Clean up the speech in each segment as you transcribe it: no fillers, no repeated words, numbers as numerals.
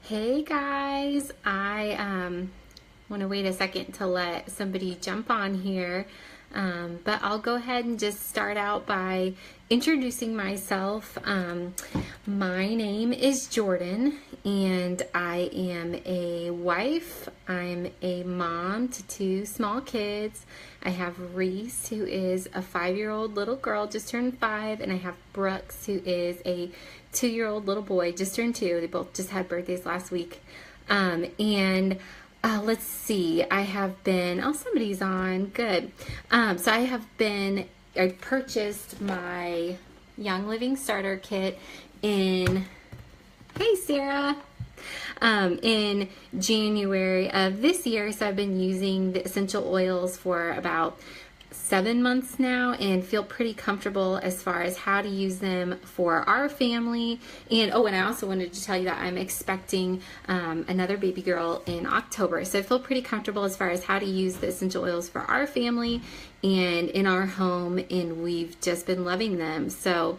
Hey guys, I want to wait a second to let somebody jump on here, but I'll go ahead and just start out by introducing myself. My name is Jordan, and I am a wife. I'm a mom to two small kids. I have Reese, who is a 5-year-old little girl, just turned 5, and I have Brooks, who is a 2-year-old little boy, just turned 2. They both just had birthdays last week. And let's see, I have been, oh, somebody's on, good. So I purchased my Young Living Starter Kit in, hey Sarah, in January of this year. So I've been using the essential oils for about 7 months now and feel pretty comfortable as far as how to use them for our family. And I also wanted to tell you that I'm expecting another baby girl in October. So I feel pretty comfortable as far as how to use the essential oils for our family and in our home, and we've just been loving them. So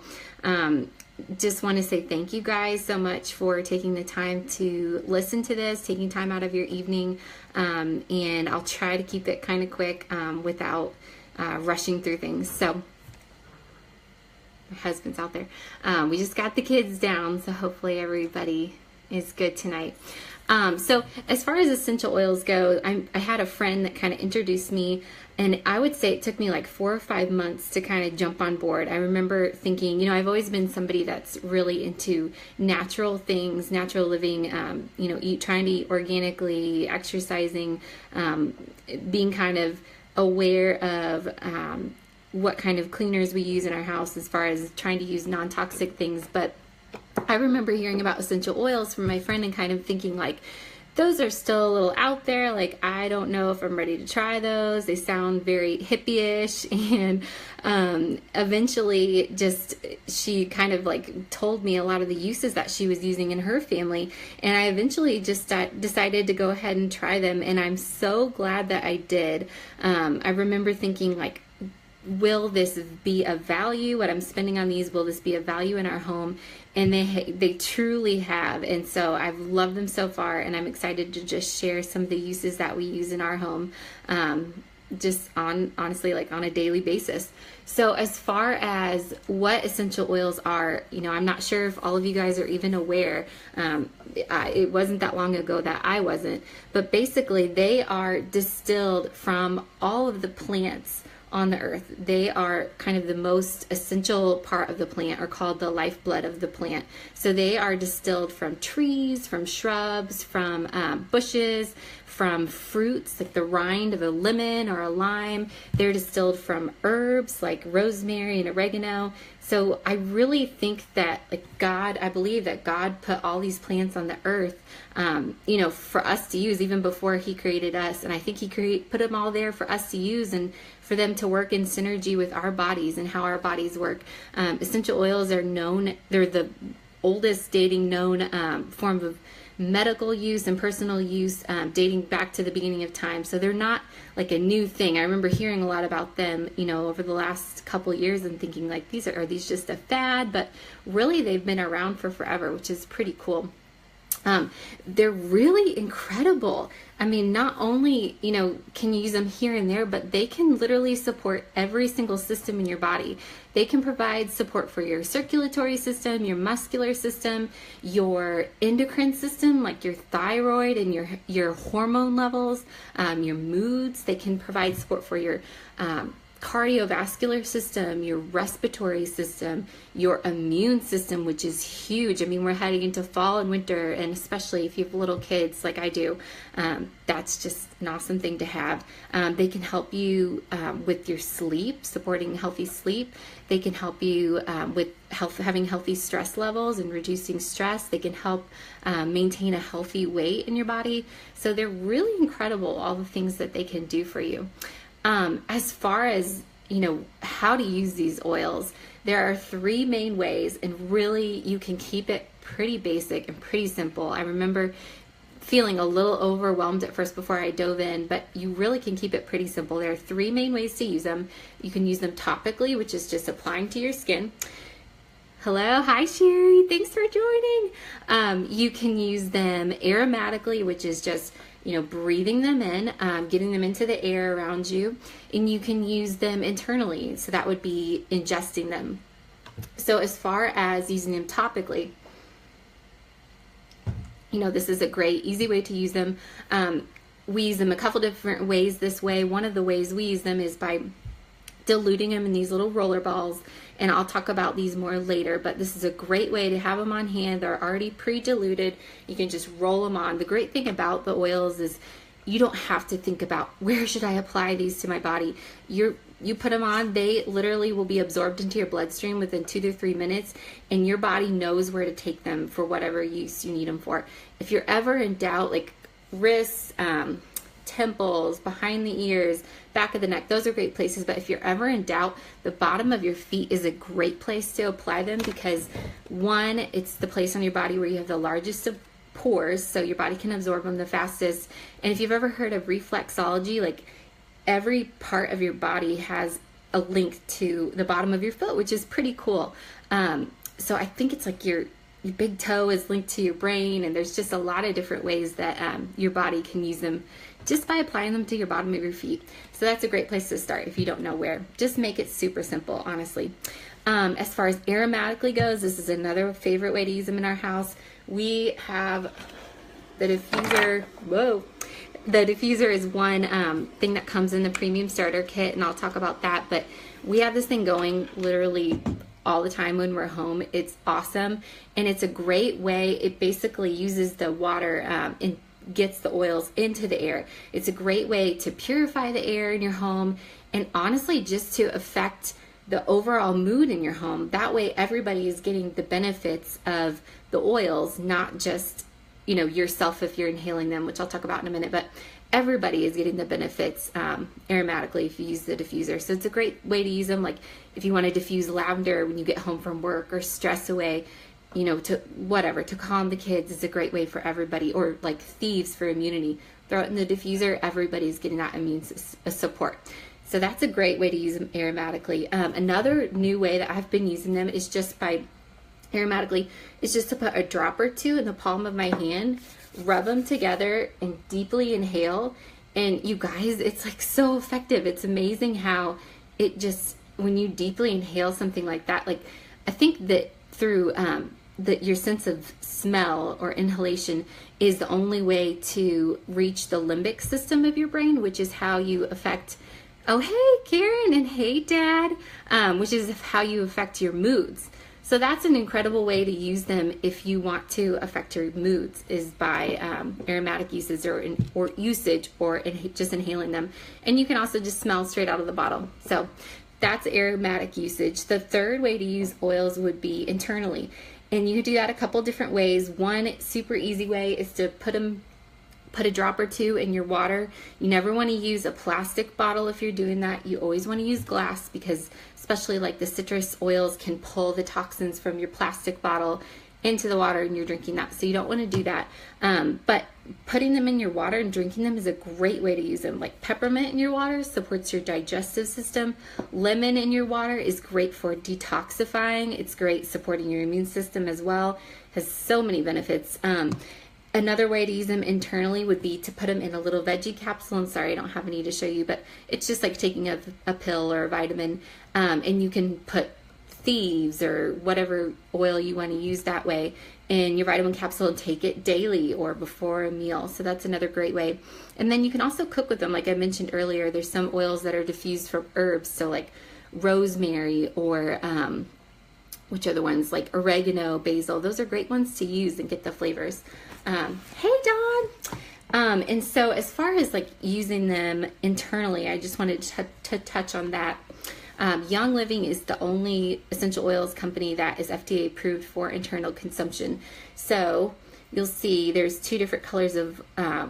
just want to say thank you guys so much for taking the time to listen to this, taking time out of your evening, and I'll try to keep it kind of quick without rushing through things. So my husband's out there. We just got the kids down, so hopefully everybody is good tonight. So as far as essential oils go, I had a friend that kind of introduced me, and I would say it took me like 4 or 5 months to kind of jump on board. I remember thinking, I've always been somebody that's really into natural things, natural living, trying to eat organically, exercising, being kind of aware of what kind of cleaners we use in our house as far as trying to use non-toxic things. But I remember hearing about essential oils from my friend and kind of thinking like, those are still a little out there. Like, I don't know if I'm ready to try those. They sound very hippie-ish. And eventually she kind of like told me a lot of the uses that she was using in her family. And I eventually just decided to go ahead and try them. And I'm so glad that I did. I remember thinking like, will this be of value? What I'm spending on these, will this be of value in our home? And they truly have. And so I've loved them so far, and I'm excited to just share some of the uses that we use in our home, honestly, like on a daily basis. So as far as what essential oils are, I'm not sure if all of you guys are even aware. It wasn't that long ago that I wasn't, but basically they are distilled from all of the plants on the earth. They are kind of the most essential part of the plant, or called the lifeblood of the plant. So they are distilled from trees, from shrubs, from bushes, from fruits like the rind of a lemon or a lime. They're distilled from herbs like rosemary and oregano. So I really think that I believe that God put all these plants on the earth, for us to use even before he created us. And I think he put them all there for us to use and for them to work in synergy with our bodies and how our bodies work. Essential oils are they're the oldest dating known form of medical use and personal use, dating back to the beginning of time. So they're not like a new thing. I remember hearing a lot about them, over the last couple of years and thinking like, are these just a fad? But really they've been around for forever, which is pretty cool. They're really incredible. I mean, not only, can you use them here and there, but they can literally support every single system in your body. They can provide support for your circulatory system, your muscular system, your endocrine system, like your thyroid and your hormone levels, your moods. They can provide support for your cardiovascular system, your respiratory system, your immune system, which is huge. I mean, we're heading into fall and winter, and especially if you have little kids like I do, that's just an awesome thing to have. They can help you with your sleep, supporting healthy sleep. They can help you with having healthy stress levels and reducing stress. They can help maintain a healthy weight in your body. So they're really incredible, all the things that they can do for you. As far as, how to use these oils, there are 3 main ways, and really you can keep it pretty basic and pretty simple. I remember feeling a little overwhelmed at first before I dove in, but you really can keep it pretty simple. There are 3 main ways to use them. You can use them topically, which is just applying to your skin. Hello, hi Sherry. Thanks for joining. You can use them aromatically, which is just breathing them in, getting them into the air around you, and you can use them internally. So that would be ingesting them. So as far as using them topically, this is a great, easy way to use them. We use them a couple different ways this way. One of the ways we use them is by diluting them in these little roller balls, and I'll talk about these more later, but this is a great way to have them on hand. They're already pre-diluted. You can just roll them on. The great thing about the oils is you don't have to think about where should I apply these to my body. You put them on, they literally will be absorbed into your bloodstream within 2 to 3 minutes, and your body knows where to take them for whatever use you need them for. If you're ever in doubt, like wrists, temples, behind the ears, back of the neck, those are great places. But if you're ever in doubt, the bottom of your feet is a great place to apply them, because one, it's the place on your body where you have the largest of pores, so your body can absorb them the fastest. And if you've ever heard of reflexology, like every part of your body has a link to the bottom of your foot, which is pretty cool. So I think it's like your big toe is linked to your brain, and there's just a lot of different ways that your body can use them just by applying them to your bottom of your feet. So that's a great place to start if you don't know where. Just make it super simple, honestly. As far as aromatically goes, this is another favorite way to use them in our house. We have the diffuser. Whoa. The diffuser is one thing that comes in the premium starter kit, and I'll talk about that. But we have this thing going literally all the time when we're home. It's awesome, and it's a great way. It basically uses the water and gets the oils into the air. It's a great way to purify the air in your home, and honestly just to affect the overall mood in your home. That way everybody is getting the benefits of the oils, not just yourself if you're inhaling them, which I'll talk about in a minute, but everybody is getting the benefits aromatically if you use the diffuser. So it's a great way to use them, like if you want to diffuse lavender when you get home from work, or stress away, to whatever, to calm the kids. Is a great way for everybody. Or like thieves for immunity, throw it in the diffuser, everybody's getting that immune support. So that's a great way to use them aromatically. Another new way that I've been using them is just by aromatically, is just to put a drop or two in the palm of my hand, rub them together, and deeply inhale. And you guys, it's like so effective. It's amazing how it just, when you deeply inhale something like that, like I think that through your sense of smell or inhalation is the only way to reach the limbic system of your brain, which is how you affect, oh hey Karen, and hey Dad, which is how you affect your moods. So that's an incredible way to use them if you want to affect your moods, is by aromatic uses or usage, or just inhaling them. And you can also just smell straight out of the bottle. So that's aromatic usage. The third way to use oils would be internally. And you can do that a couple different ways. One super easy way is to put a drop or two in your water. You never want to use a plastic bottle if you're doing that. You always want to use glass, because especially like the citrus oils can pull the toxins from your plastic bottle into the water, and you're drinking that. So you don't want to do that. But putting them in your water and drinking them is a great way to use them. Like peppermint in your water supports your digestive system. Lemon in your water is great for detoxifying. It's great supporting your immune system as well. Has so many benefits. Another way to use them internally would be to put them in a little veggie capsule. And sorry, I don't have any to show you, but it's just like taking a pill or a vitamin, and you can put thieves or whatever oil you want to use that way in your vitamin capsule and take it daily or before a meal. So that's another great way. And then you can also cook with them. Like I mentioned earlier, there's some oils that are diffused from herbs. So like rosemary, or which are the ones like oregano, basil. Those are great ones to use and get the flavors. Hey Dawn. And so as far as like using them internally, I just wanted to touch on that. Young Living is the only essential oils company that is FDA approved for internal consumption. So you'll see there's two different colors of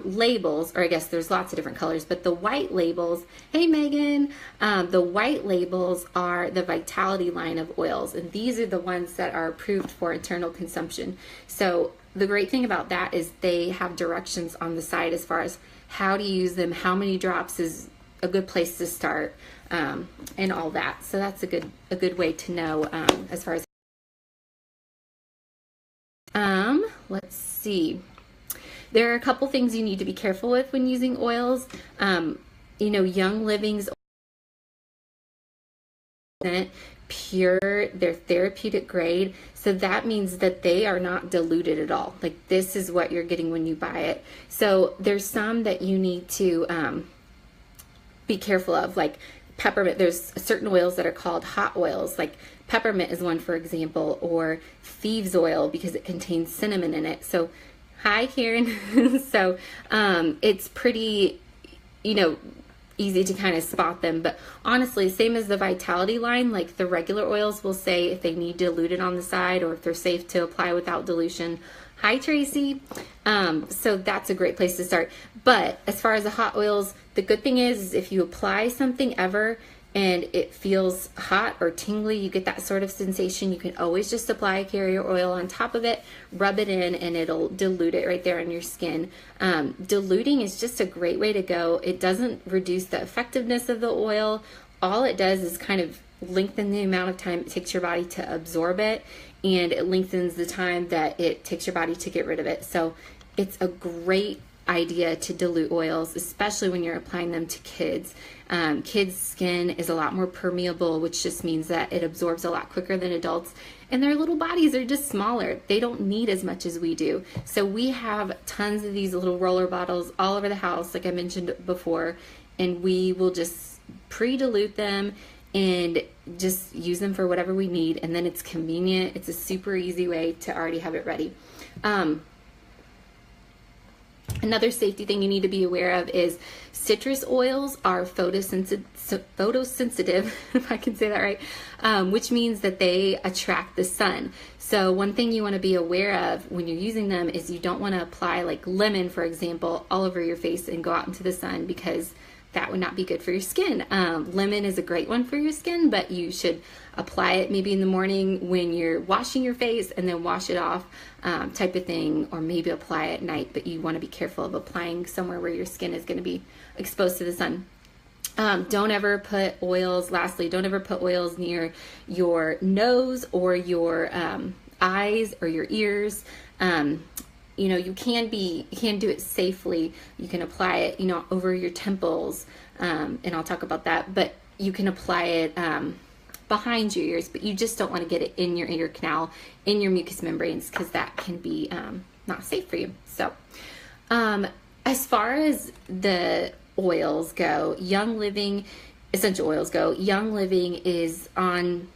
labels, or I guess there's lots of different colors, but the white labels, hey Megan, the white labels are the Vitality line of oils, and these are the ones that are approved for internal consumption. So the great thing about that is they have directions on the side as far as how to use them, how many drops is a good place to start, and all that. So that's a good way to know as far as let's see. There are a couple things you need to be careful with when using oils. Young Living's pure, they're therapeutic grade, so that means that they are not diluted at all. Like, this is what you're getting when you buy it. So there's some that you need to be careful of, like peppermint. There's certain oils that are called hot oils, like peppermint is one, for example, or thieves oil, because it contains cinnamon in it. So hi, Karen. So it's pretty easy to kind of spot them. But honestly, same as the Vitality line, like the regular oils will say if they need diluted on the side or if they're safe to apply without dilution. Hi, Tracy. So that's a great place to start. But as far as the hot oils, the good thing is if you apply something ever and it feels hot or tingly, you get that sort of sensation, you can always just apply a carrier oil on top of it, rub it in, and it'll dilute it right there on your skin. Diluting is just a great way to go. It doesn't reduce the effectiveness of the oil. All it does is kind of lengthen the amount of time it takes your body to absorb it, and it lengthens the time that it takes your body to get rid of it. So it's a great idea to dilute oils, especially when you're applying them to kids. Kids' skin is a lot more permeable, which just means that it absorbs a lot quicker than adults, and their little bodies are just smaller. They don't need as much as we do. So we have tons of these little roller bottles all over the house, like I mentioned before, and we will just pre-dilute them and just use them for whatever we need, and then it's convenient. It's a super easy way to already have it ready. Another safety thing you need to be aware of is citrus oils are photosensitive, if I can say that right, which means that they attract the sun. So one thing you want to be aware of when you're using them is you don't want to apply like lemon, for example, all over your face and go out into the sun, because that would not be good for your skin. Lemon is a great one for your skin, but you should apply it maybe in the morning when you're washing your face and then wash it off, type of thing, or maybe apply it at night, but you want to be careful of applying somewhere where your skin is going to be exposed to the sun. Don't ever put oils near your nose or your eyes or your ears. You can do it safely. You can apply it, over your temples, and I'll talk about that, but you can apply it behind your ears, but you just don't want to get it in your ear canal, in your mucous membranes, because that can be not safe for you. So as far as the oils go, essential oils go, Young Living is on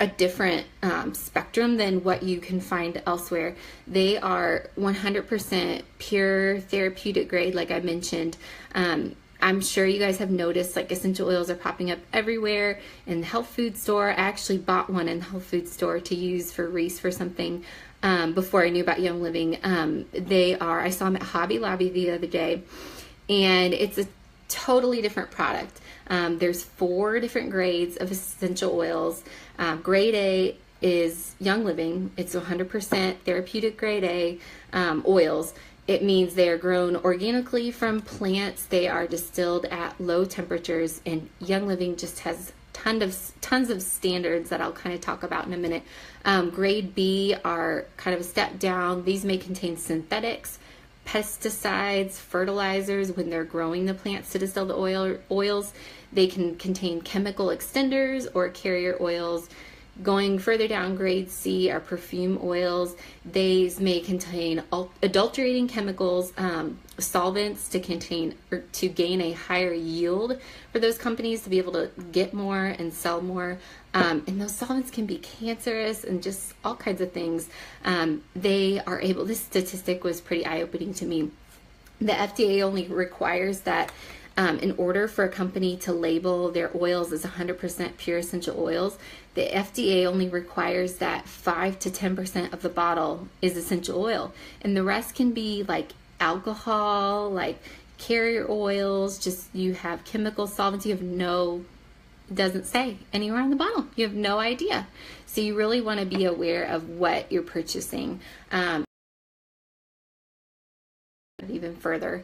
a different spectrum than what you can find elsewhere. They are 100% pure therapeutic grade, like I mentioned. I'm sure you guys have noticed like essential oils are popping up everywhere in the health food store. I actually bought one in the health food store to use for Reese for something before I knew about Young Living. I saw them at Hobby Lobby the other day, and it's a totally different product. There's 4 different grades of essential oils. Grade A is Young Living. It's 100% therapeutic grade A oils. It means they are grown organically from plants. They are distilled at low temperatures, and Young Living just has tons of standards that I'll kind of talk about in a minute. Grade B are kind of a step down. These may contain synthetics, pesticides, fertilizers when they're growing the plants to distill the oils. They can contain chemical extenders or carrier oils. Going further down, grade C are perfume oils. These may contain adulterating chemicals, solvents to gain a higher yield for those companies to be able to get more and sell more. And those solvents can be cancerous and just all kinds of things. This statistic was pretty eye-opening to me. The FDA only requires that in order for a company to label their oils as 100% pure essential oils, the FDA only requires that 5 to 10% of the bottle is essential oil. And the rest can be like alcohol, like carrier oils, just you have chemical solvents, it doesn't say anywhere on the bottle. You have no idea. So you really want to be aware of what you're purchasing. Even further,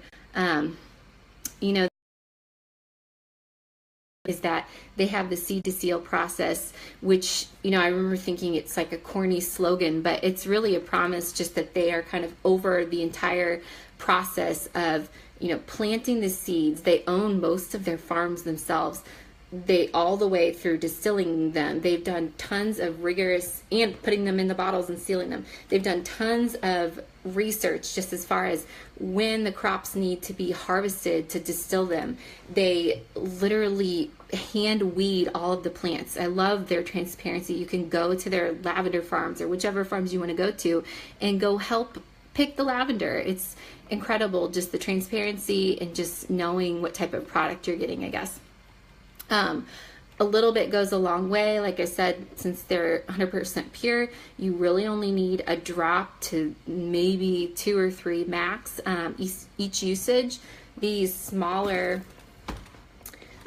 is that they have the seed to seal process, which, you know, I remember thinking it's like a corny slogan, but it's really a promise just that they are kind of over the entire process of, you know, planting the seeds. They own most of their farms themselves. They all the way through distilling them. They've done tons of rigorous, and putting them in the bottles and sealing them. They've done tons of research just as far as when the crops need to be harvested to distill them. They literally hand weed all of the plants. I love their transparency. You can go to their lavender farms or whichever farms you want to go to and go help pick the lavender. It's incredible, just the transparency and just knowing what type of product you're getting, I guess. A little bit goes a long way. Like I said, since they're 100% pure, you really only need a drop to maybe 2 or 3 max each usage. These smaller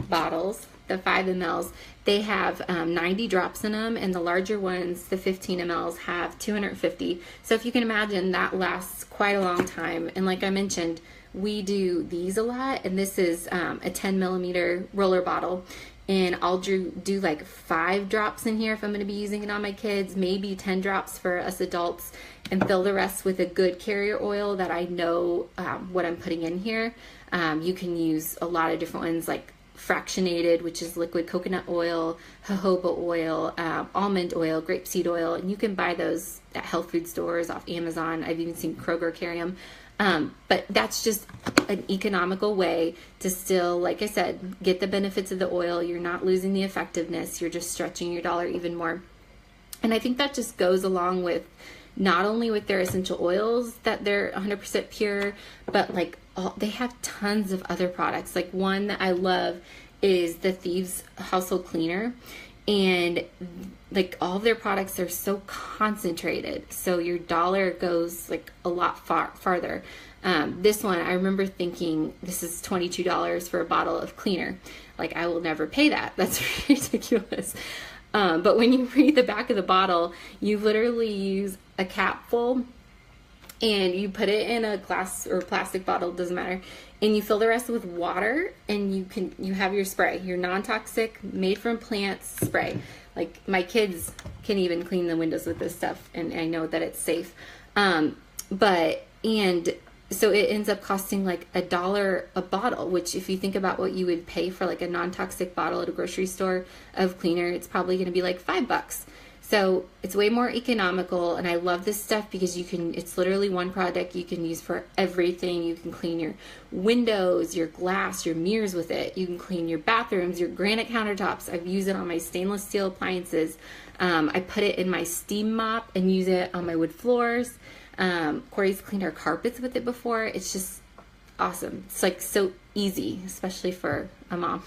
bottles, the 5 mLs, they have 90 drops in them, and the larger ones, the 15 mLs, have 250. So if you can imagine, that lasts quite a long time. And like I mentioned, we do these a lot, and this is a 10 millimeter roller bottle, and I'll do like 5 drops in here if I'm going to be using it on my kids, maybe 10 drops for us adults, and fill the rest with a good carrier oil that I know what I'm putting in here. You can use a lot of different ones, like fractionated, which is liquid coconut oil, jojoba oil, almond oil, grapeseed oil, and you can buy those at health food stores, off Amazon. I've even seen Kroger carry them. But that's just an economical way to still, like I said, get the benefits of the oil. You're not losing the effectiveness. You're just stretching your dollar even more. And I think that just goes along with not only with their essential oils that they're 100% pure, but like they have tons of other products. Like one that I love is the Thieves Household Cleaner. And like all of their products are so concentrated, so your dollar goes like a lot farther. This one, I remember thinking, this is $22 for a bottle of cleaner. Like, I will never pay that. That's ridiculous. But when you read the back of the bottle, you literally use a capful and you put it in a glass or plastic bottle, doesn't matter, and you fill the rest with water, and you have your spray, your non-toxic, made from plants spray. Like, my kids can even clean the windows with this stuff, and I know that it's safe. And so it ends up costing like $1 a bottle, which if you think about what you would pay for like a non-toxic bottle at a grocery store of cleaner, it's probably going to be like $5. So it's way more economical, and I love this stuff because it's literally one product you can use for everything. You can clean your windows, your glass, your mirrors with it. You can clean your bathrooms, your granite countertops. I've used it on my stainless steel appliances. I put it in my steam mop and use it on my wood floors. Corey's cleaned our carpets with it before. It's just awesome. It's like so easy, especially for a mom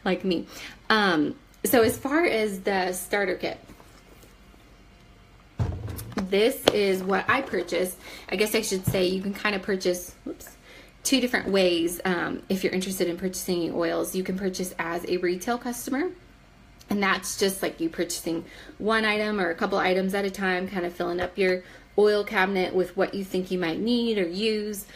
like me. So as far as the starter kit, this is what I purchased. I guess I should say you can kind of purchase, 2 different ways. If you're interested in purchasing oils, you can purchase as a retail customer. And that's just like you purchasing one item or a couple items at a time, kind of filling up your oil cabinet with what you think you might need or use.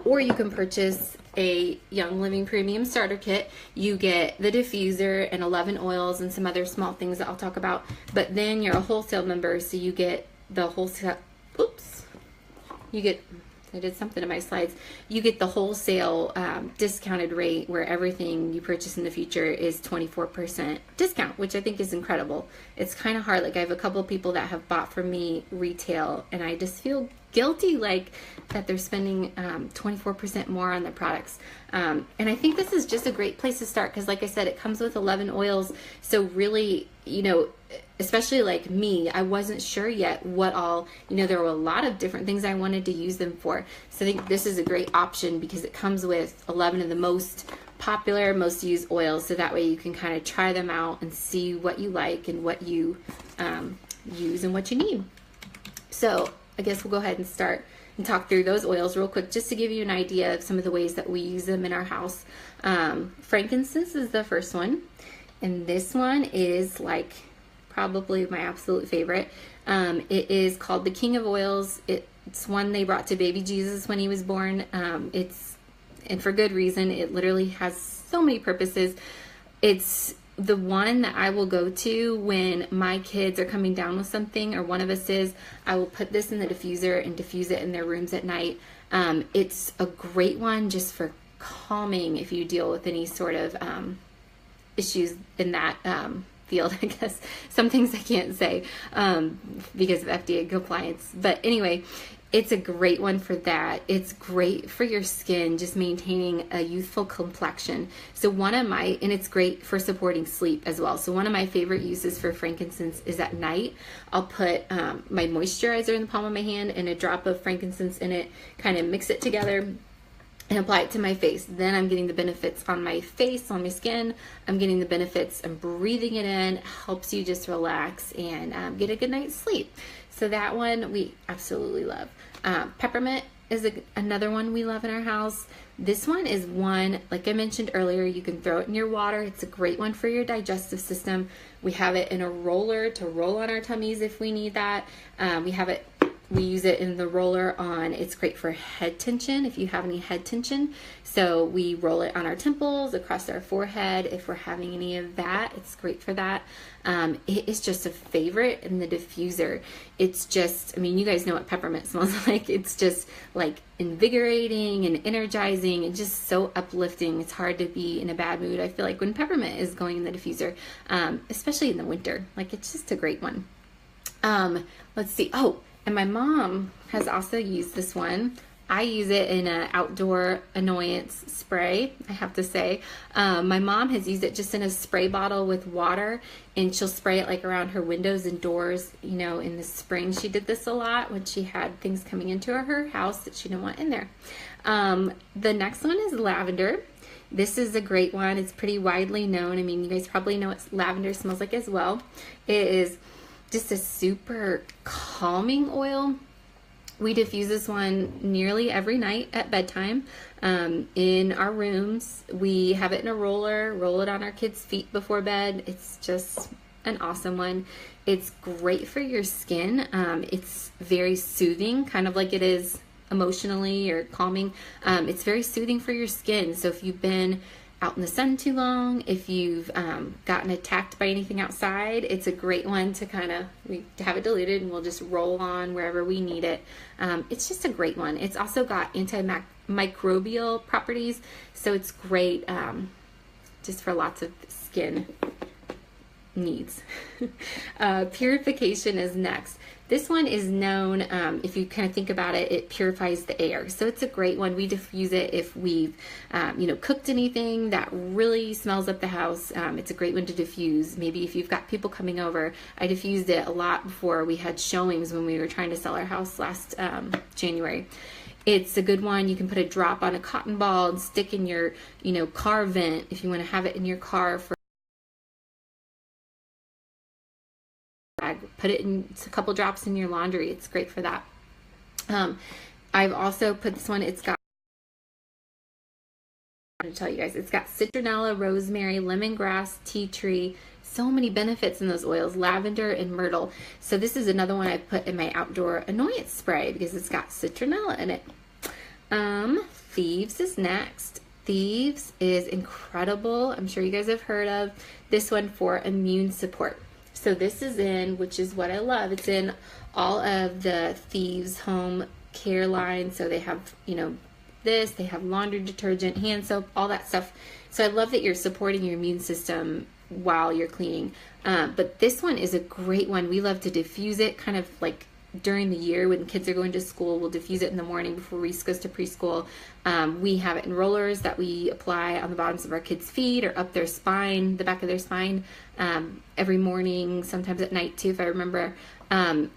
Or you can purchase a Young Living Premium Starter Kit. You get the diffuser and 11 oils and some other small things that I'll talk about. But then you're a wholesale member, so you get the wholesale, I did something to my slides. You get the wholesale discounted rate where everything you purchase in the future is 24% discount, which I think is incredible. It's kind of hard. Like, I have a couple of people that have bought from me retail, and I just feel guilty like that they're spending 24% more on their products. And I think this is just a great place to start because, like I said, it comes with 11 oils. So really, especially like me, I wasn't sure yet what all, there were a lot of different things I wanted to use them for. So I think this is a great option because it comes with 11 of the most popular, most used oils. So that way you can kind of try them out and see what you like and what you use and what you need. So I guess we'll go ahead and start and talk through those oils real quick just to give you an idea of some of the ways that we use them in our house. Frankincense is the first one. And this one is like probably my absolute favorite. It is called the King of Oils. It's one they brought to baby Jesus when he was born. And for good reason. It literally has so many purposes. It's the one that I will go to when my kids are coming down with something, or one of us is. I will put this in the diffuser and diffuse it in their rooms at night. It's a great one just for calming if you deal with any sort of issues in that field. I guess some things I can't say because of FDA compliance. But anyway, it's a great one for that. It's great for your skin, just maintaining a youthful complexion. So and it's great for supporting sleep as well. So one of my favorite uses for frankincense is at night. I'll put my moisturizer in the palm of my hand and a drop of frankincense in it, kind of mix it together and apply it to my face. Then I'm getting the benefits on my face, on my skin. I'm getting the benefits. I'm breathing it in. It helps you just relax and get a good night's sleep. So that one we absolutely love. Peppermint is another one we love in our house. This one is one, like I mentioned earlier, you can throw it in your water. It's a great one for your digestive system. We have it in a roller to roll on our tummies if we need that. We use it in the roller it's great for head tension if you have any head tension. So we roll it on our temples, across our forehead if we're having any of that. It's great for that. It is just a favorite in the diffuser. It's just, you guys know what peppermint smells like. It's just like invigorating and energizing and just so uplifting. It's hard to be in a bad mood, I feel like, when peppermint is going in the diffuser, especially in the winter. Like, it's just a great one. Let's see. Oh, and my mom has also used this one. I use it in an outdoor annoyance spray, I have to say. My mom has used it just in a spray bottle with water, and she'll spray it like around her windows and doors. In the spring, she did this a lot when she had things coming into her house that she didn't want in there. The next one is lavender. This is a great one. It's pretty widely known. You guys probably know what lavender smells like as well. It is just a super calming oil. We diffuse this one nearly every night at bedtime in our rooms. We have it in a roller, roll it on our kids' feet before bed. It's just an awesome one. It's great for your skin. It's very soothing, kind of like it is emotionally or calming. It's very soothing for your skin. So if you've been out in the sun too long, if you've gotten attacked by anything outside, it's a great one to we have it diluted and we'll just roll on wherever we need it. It's just a great one. It's also got antimicrobial properties, so it's great just for lots of skin needs. Purification is next. This one is known, if you kind of think about it, it purifies the air. So it's a great one. We diffuse it if we've, cooked anything that really smells up the house. It's a great one to diffuse. Maybe if you've got people coming over. I diffused it a lot before we had showings when we were trying to sell our house last January. It's a good one. You can put a drop on a cotton ball and stick in your, car vent if you want to have it in your car for put it in a couple drops in your laundry. It's great for that. I've also put this one, I'm going to tell you guys, it's got citronella, rosemary, lemongrass, tea tree, so many benefits in those oils, lavender and myrtle. So this is another one I put in my outdoor annoyance spray because it's got citronella in it. Thieves is next. Thieves is incredible. I'm sure you guys have heard of this one for immune support. So this is which is what I love, it's in all of the Thieves home care line. So they have, they have laundry detergent, hand soap, all that stuff. So I love that you're supporting your immune system while you're cleaning. But this one is a great one. We love to diffuse it kind of like during the year when kids are going to school. We'll diffuse it in the morning before Reese goes to preschool. We have it in rollers that we apply on the bottoms of our kids' feet or up their spine, the back of their spine, every morning, sometimes at night too, if I remember. And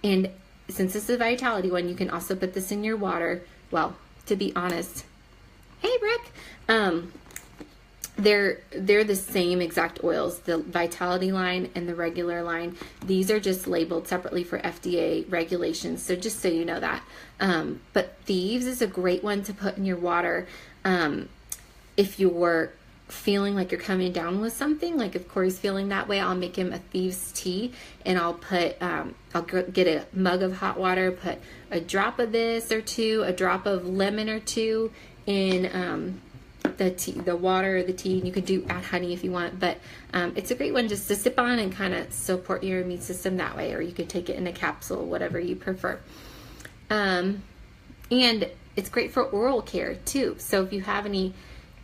since this is a Vitality one, you can also put this in your water. Well, to be honest, hey Rick, they're the same exact oils, the Vitality line and the regular line. These are just labeled separately for FDA regulations, so just so you know that. But Thieves is a great one to put in your water if you're feeling like you're coming down with something. Like if Corey's feeling that way, I'll make him a Thieves tea, and I'll put I'll get a mug of hot water, put a drop of this or two, a drop of lemon or two in the tea, the water, the tea, and you could add honey if you want, but it's a great one just to sip on and kind of support your immune system that way, or you could take it in a capsule, whatever you prefer. And it's great for oral care too. So if you have any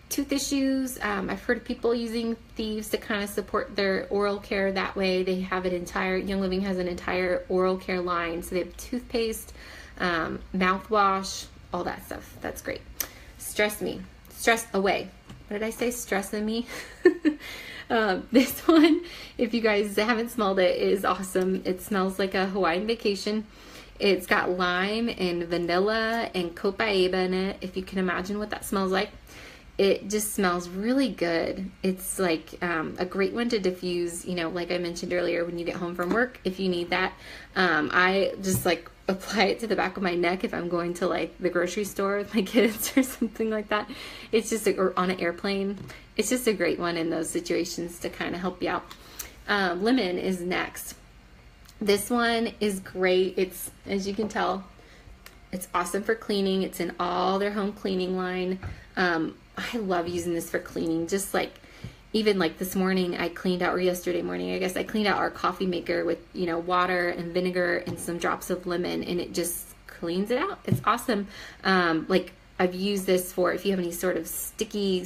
tooth issues, I've heard of people using Thieves to kind of support their oral care that way. They have Young Living has an entire oral care line. So they have toothpaste, mouthwash, all that stuff. That's great. Stress away. What did I say? Stress in me. This one, if you guys haven't smelled it, is awesome. It smells like a Hawaiian vacation. It's got lime and vanilla and copaiba in it. If you can imagine what that smells like. It just smells really good. It's like a great one to diffuse, like I mentioned earlier, when you get home from work, if you need that. I just like apply it to the back of my neck if I'm going to like the grocery store with my kids or something like that. It's just, or on an airplane. It's just a great one in those situations to kind of help you out. Lemon is next. This one is great. It's, as you can tell, it's awesome for cleaning. It's in all their home cleaning line. I love using this for cleaning. Just like, even like this morning, I cleaned out, or yesterday morning, I guess, I cleaned out our coffee maker with, water and vinegar and some drops of lemon, and it just cleans it out. It's awesome. Like I've used this for if you have any sort of sticky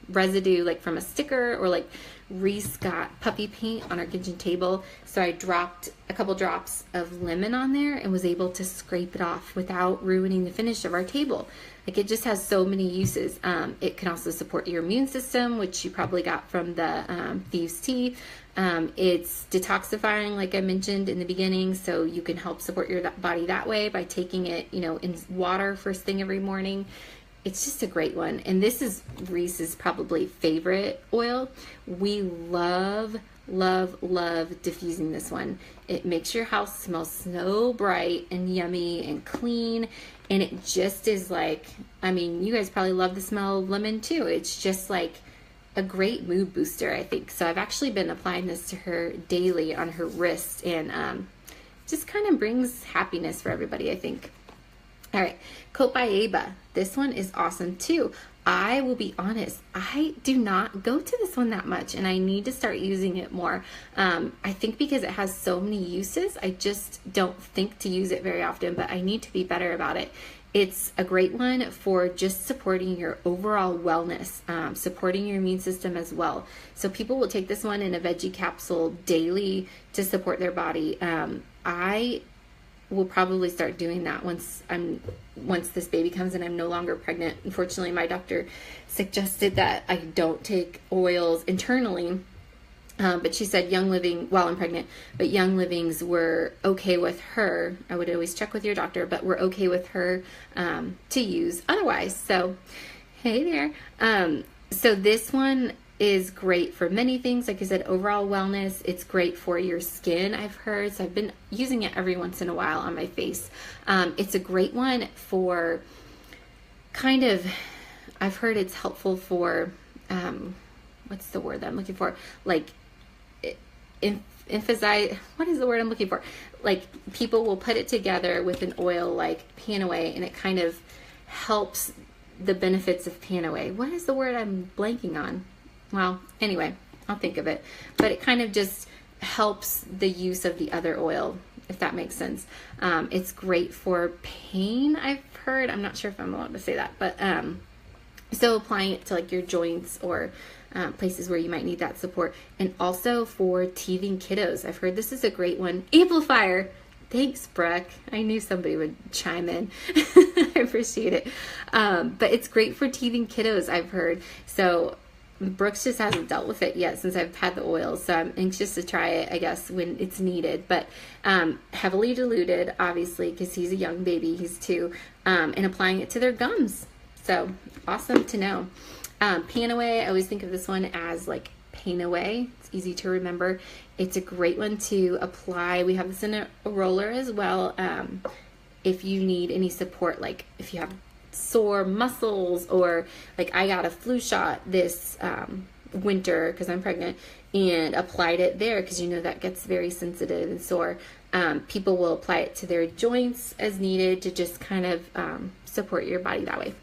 residue, like from a sticker, or like Reese got puppy paint on our kitchen table. So I dropped a couple drops of lemon on there and was able to scrape it off without ruining the finish of our table. Like it just has so many uses. It can also support your immune system, which you probably got from the Thieves tea. It's detoxifying, like I mentioned in the beginning, so you can help support your body that way by taking it, in water first thing every morning. It's just a great one. And this is Reese's probably favorite oil. We love diffusing this one. It makes your house smell so bright and yummy and clean. And it just is like, you guys probably love the smell of lemon too. It's just like a great mood booster, I think. So I've actually been applying this to her daily on her wrist, and just kind of brings happiness for everybody, I think. All right, copaiba. This one is awesome too. I will be honest, I do not go to this one that much, and I need to start using it more. I think because it has so many uses, I just don't think to use it very often, but I need to be better about it. It's a great one for just supporting your overall wellness, supporting your immune system as well. So people will take this one in a veggie capsule daily to support their body. I will probably start doing that once this baby comes and I'm no longer pregnant. Unfortunately, my doctor suggested that I don't take oils internally, but she said Young Living, while I'm pregnant, but Young Livings were okay with her. I would always check with your doctor, but we're okay with her to use otherwise. So, hey there. So this one is great for many things. Like I said, overall wellness. It's great for your skin, I've heard. So I've been using it every once in a while on my face. It's a great one for kind of, I've heard it's helpful for, what's the word that I'm looking for? Like, emphasize, what is the word I'm looking for? Like, people will put it together with an oil like Panaway, and it kind of helps the benefits of Panaway. What is the word I'm blanking on? Well, anyway, I'll think of it. But it kind of just helps the use of the other oil, if that makes sense. It's great for pain, I've heard. I'm not sure if I'm allowed to say that. But so applying it to like your joints or places where you might need that support. And also for teething kiddos. I've heard this is a great one. Amplifier. Thanks, Brooke. I knew somebody would chime in. I appreciate it. But it's great for teething kiddos, I've heard. So Brooks just hasn't dealt with it yet since I've had the oils, so I'm anxious to try it, I guess, when it's needed. But heavily diluted, obviously, because he's a young baby, he's 2, and applying it to their gums. So awesome to know. Panaway, I always think of this one as like Pain-Away. It's easy to remember. It's a great one to apply. We have this in a roller as well. If you need any support, like if you have sore muscles, or like I got a flu shot this winter because I'm pregnant and applied it there because that gets very sensitive and sore. People will apply it to their joints as needed to just kind of support your body that way.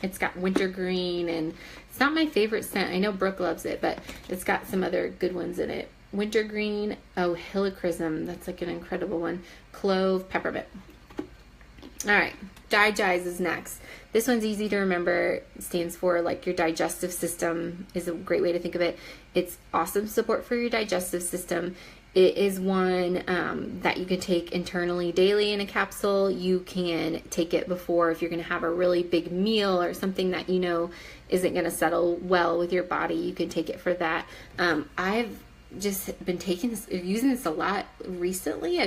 It's got wintergreen, and it's not my favorite scent. I know Brooke loves it, but it's got some other good ones in it. Wintergreen, oh, helichrysum, that's like an incredible one. Clove, peppermint. All right, Digize is next. This one's easy to remember. It stands for like your digestive system, is a great way to think of it. It's awesome support for your digestive system. It is one that you can take internally daily in a capsule. You can take it before if you're going to have a really big meal or something that you know isn't going to settle well with your body. You can take it for that. I've just been using this a lot recently.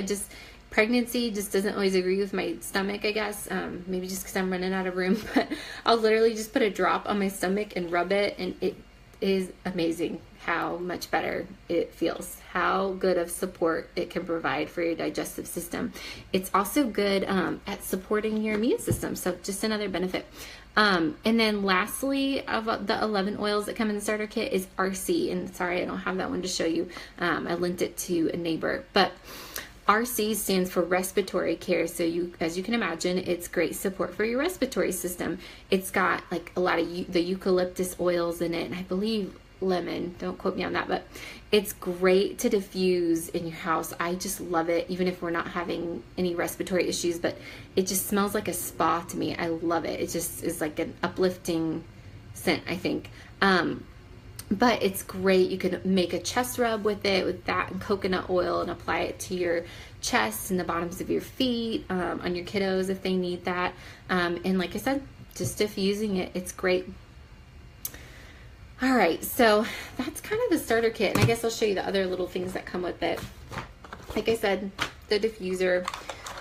Pregnancy just doesn't always agree with my stomach, I guess. Maybe just because I'm running out of room. But I'll literally just put a drop on my stomach and rub it, and it is amazing how much better it feels, how good of support it can provide for your digestive system. It's also good at supporting your immune system, so just another benefit. And then lastly, of the 11 oils that come in the starter kit is RC, and sorry I don't have that one to show you. I linked it to a neighbor, but RC stands for respiratory care. So as you can imagine, it's great support for your respiratory system. It's got like a lot of the eucalyptus oils in it, and I believe lemon, don't quote me on that, but it's great to diffuse in your house. I just love it, even if we're not having any respiratory issues, but it just smells like a spa to me. I love it. It just is like an uplifting scent, I think. But it's great. You can make a chest rub with it, with that and coconut oil, and apply it to your chest and the bottoms of your feet, on your kiddos if they need that. And like I said, just diffusing it, it's great. All right, so that's kind of the starter kit, and I guess I'll show you the other little things that come with it. Like I said, the diffuser,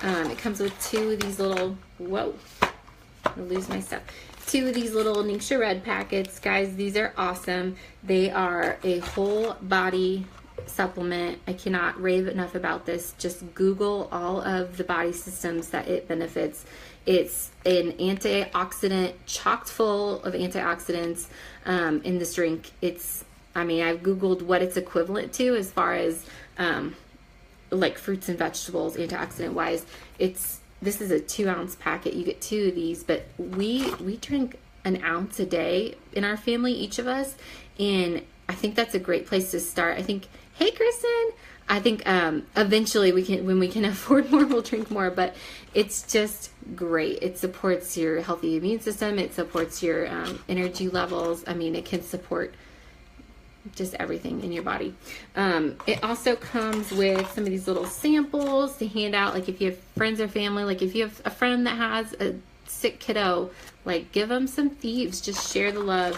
it comes with two of these little, whoa, I'm gonna lose my stuff. Two of these little Ningxia Red packets. Guys, these are awesome. They are a whole body supplement. I cannot rave enough about this. Just Google all of the body systems that it benefits. It's an antioxidant, chocked full of antioxidants in this drink. I've Googled what it's equivalent to as far as like fruits and vegetables, antioxidant wise. This is a 2-ounce packet. You get 2 of these, but we drink an ounce a day in our family, each of us, and I think that's a great place to start. I think, hey, Kristen, I think eventually when we can afford more, we'll drink more, but it's just great. It supports your healthy immune system. It supports your energy levels. I mean, it can support just everything in your body. It also comes with some of these little samples to hand out, like if you have friends or family, like if you have a friend that has a sick kiddo, like give them some thieves, just share the love.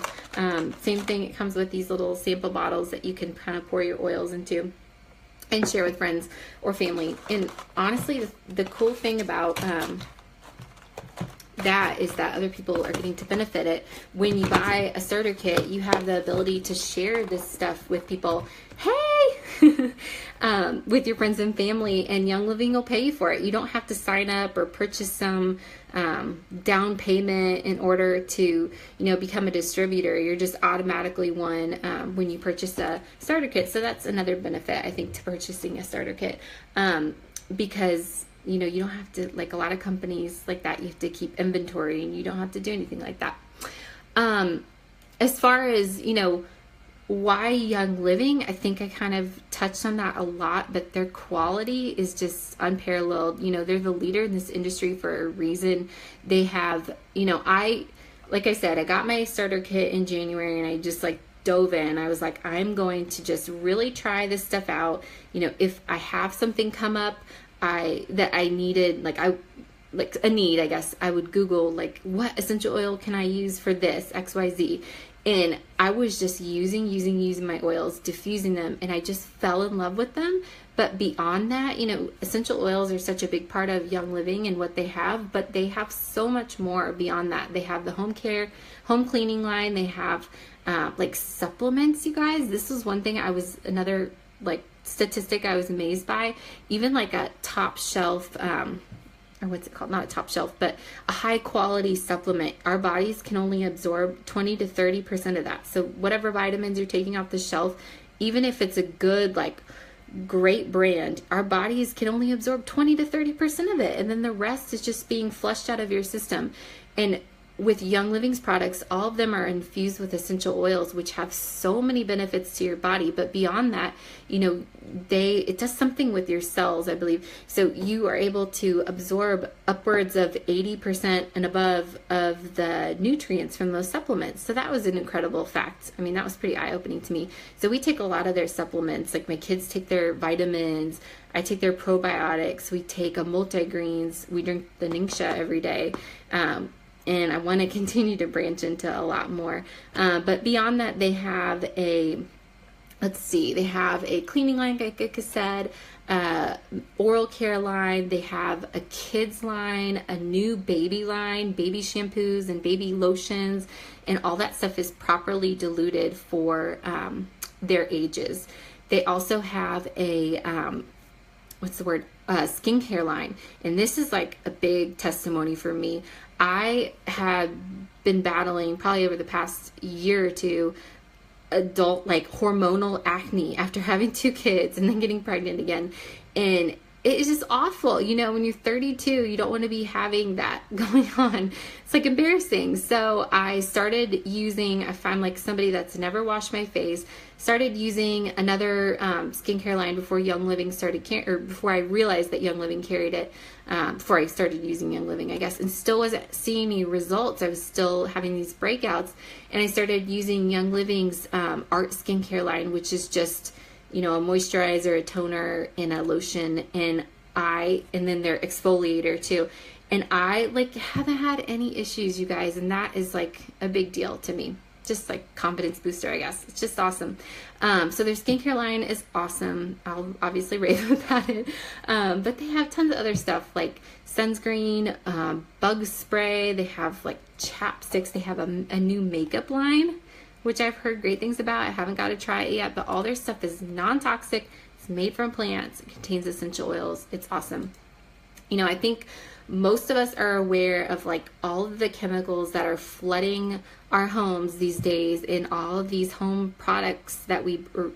Same thing, it comes with these little sample bottles that you can kind of pour your oils into and share with friends or family. And honestly, the cool thing about that is that other people are getting to benefit it. When you buy a starter kit, you have the ability to share this stuff with people. Hey, with your friends and family, and Young Living will pay you for it. You don't have to sign up or purchase some down payment in order to, become a distributor. You're just automatically one when you purchase a starter kit. So that's another benefit, I think, to purchasing a starter kit, because you don't have to, like a lot of companies like that, you have to keep inventory and you don't have to do anything like that. As far as, why Young Living, I think I kind of touched on that a lot, but their quality is just unparalleled. They're the leader in this industry for a reason. They have, like I said, I got my starter kit in January and I just dove in. I was like, I'm going to just really try this stuff out. If I have something come up, that I needed, a need, I guess, I would Google, what essential oil can I use for this, XYZ. And I was just using my oils, diffusing them, and I just fell in love with them. But beyond that, essential oils are such a big part of Young Living and what they have, but they have so much more beyond that. They have the home cleaning line. They have, supplements, you guys. This was one thing another statistic I was amazed by. Even a top shelf, or what's it called? Not a top shelf, but a high quality supplement. Our bodies can only absorb 20 to 30% of that. So whatever vitamins you're taking off the shelf, even if it's a good, great brand, our bodies can only absorb 20 to 30% of it. And then the rest is just being flushed out of your system. And with Young Living's products, all of them are infused with essential oils, which have so many benefits to your body. But beyond that, you know, it does something with your cells, I believe. So you are able to absorb upwards of 80% and above of the nutrients from those supplements. So that was an incredible fact. I mean, that was pretty eye-opening to me. So we take a lot of their supplements. Like my kids take their vitamins. I take their probiotics. We take a multigreens. We drink the Ningxia every day. And I want to continue to branch into a lot more. But beyond that, they have they have a cleaning line, like I said, oral care line. They have a kids line, a new baby line, baby shampoos and baby lotions, and all that stuff is properly diluted for their ages. They also have a skincare line, and this is like a big testimony for me. I had been battling probably over the past year or two adult like hormonal acne after having 2 kids and then getting pregnant again, and it is just awful. You know, when you're 32, you don't want to be having that going on. It's like embarrassing. So I started using, I found like somebody that's never washed my face, started using another skincare line before Young Living started, or before I realized that Young Living carried it, before I started using Young Living, I guess, and still wasn't seeing any results. I was still having these breakouts, and I started using Young Living's Art skincare line, which is just, you know, a moisturizer, a toner, and a lotion, and then their exfoliator too. And I like haven't had any issues, you guys, and that is like a big deal to me. Just like confidence booster, I guess. It's just awesome. So their skincare line is awesome. I'll obviously rave about it. But they have tons of other stuff like sunscreen, bug spray. They have like chapsticks. They have a new makeup line, which I've heard great things about. I haven't got to try it yet, but all their stuff is non-toxic. It's made from plants. It contains essential oils. It's awesome. You know, I think most of us are aware of like all of the chemicals that are flooding our homes these days, in all of these home products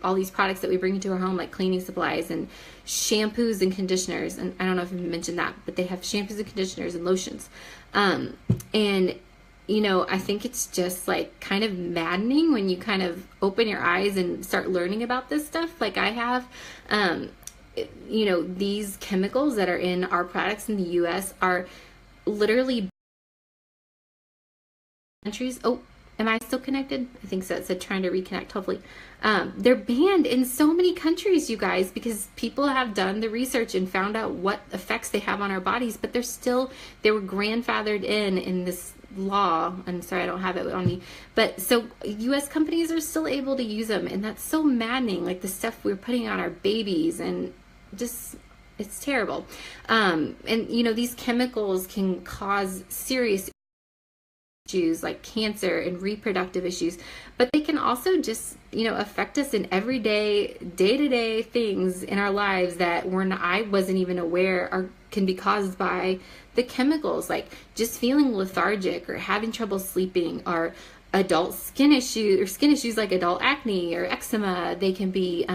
all these products that we bring into our home, like cleaning supplies and shampoos and conditioners. And I don't know if I mentioned that, but they have shampoos and conditioners and lotions. And you know, I think it's just like kind of maddening when you kind of open your eyes and start learning about this stuff like I have. You know, these chemicals that are in our products in the US are literally countries. Oh, am I still connected? I think so. It said trying to reconnect, hopefully. They're banned in so many countries, you guys, because people have done the research and found out what effects they have on our bodies, but they were grandfathered in this law. I'm sorry, I don't have it on me, but so US companies are still able to use them, and that's so maddening. Like the stuff we're putting on our babies, and just, it's terrible. And you know, these chemicals can cause serious issues like cancer and reproductive issues, but they can also just, you know, affect us in everyday, day-to-day things in our lives that I wasn't even aware can be caused by the chemicals, like just feeling lethargic or having trouble sleeping, or adult skin issues like adult acne or eczema. They can be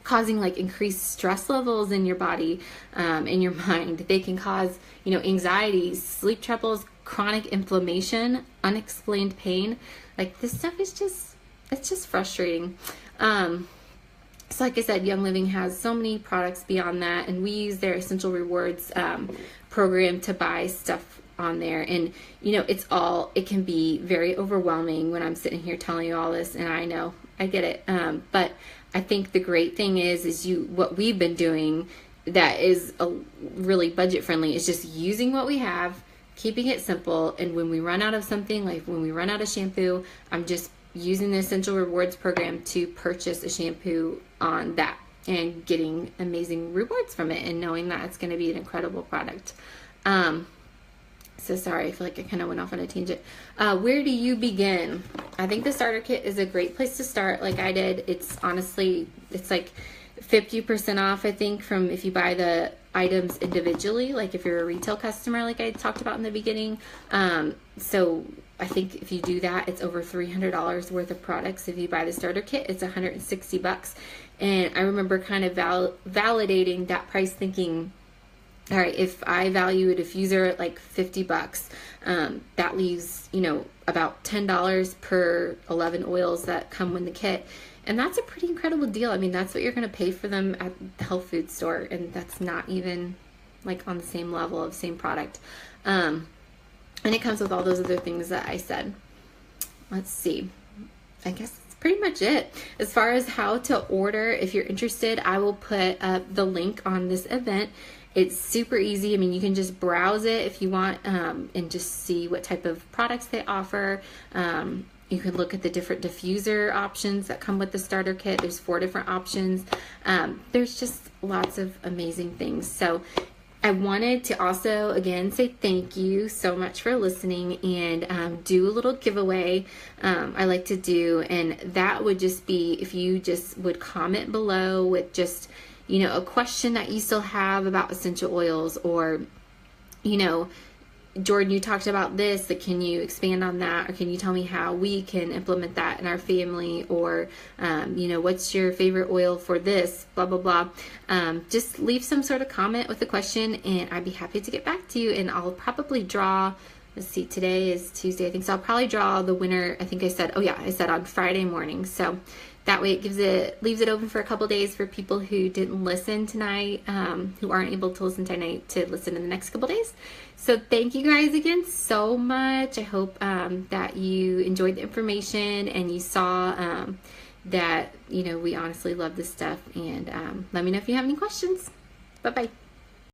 causing like increased stress levels in your body, in your mind. They can cause, you know, anxiety, sleep troubles, chronic inflammation, unexplained pain. Like this stuff is it's just frustrating. So like I said, Young Living has so many products beyond that, and we use their Essential Rewards program to buy stuff on there. And you know, it can be very overwhelming when I'm sitting here telling you all this, and I know, I get it. But I think the great thing is what we've been doing that is really budget friendly is just using what we have, keeping it simple. And when we run out of something, like when we run out of shampoo, I'm just using the Essential Rewards program to purchase a shampoo on that and getting amazing rewards from it and knowing that it's going to be an incredible product. So sorry, I feel like I kind of went off on a tangent. Where do you begin? I think the starter kit is a great place to start, like I did. It's like 50% off, I think, from if you buy the items individually, like if you're a retail customer, like I talked about in the beginning. So I think if you do that, it's over $300 worth of products. If you buy the starter kit, it's $160. And I remember kind of validating that price, thinking, all right, if I value a diffuser at like $50, that leaves, about $10 per 11 oils that come in the kit. And that's a pretty incredible deal. I mean, that's what you're going to pay for them at the health food store. And that's not even like on the same level of same product. And it comes with all those other things that I said. Let's see. I guess that's pretty much it. As far as how to order, if you're interested, I will put up the link on this event. It's super easy. I mean, you can just browse it if you want, and just see what type of products they offer. You can look at the different diffuser options that come with the starter kit. There's 4 different options. There's just lots of amazing things. So I wanted to also, again, say thank you so much for listening, and do a little giveaway I like to do. And that would just be if you just would comment below with just, a question that you still have about essential oils, or, Jordan, you talked about this, that can you expand on that, or can you tell me how we can implement that in our family, or, what's your favorite oil for this, blah, blah, blah. Just leave some sort of comment with a question, and I'd be happy to get back to you, and I'll probably draw, let's see, today is Tuesday, I think, so I'll probably draw the winner, I think I said on Friday morning, so that way it leaves it open for a couple days for people who didn't listen tonight, who aren't able to listen tonight, to listen in the next couple days. So thank you guys again so much. I hope that you enjoyed the information, and you saw that, we honestly love this stuff. And let me know if you have any questions. Bye-bye.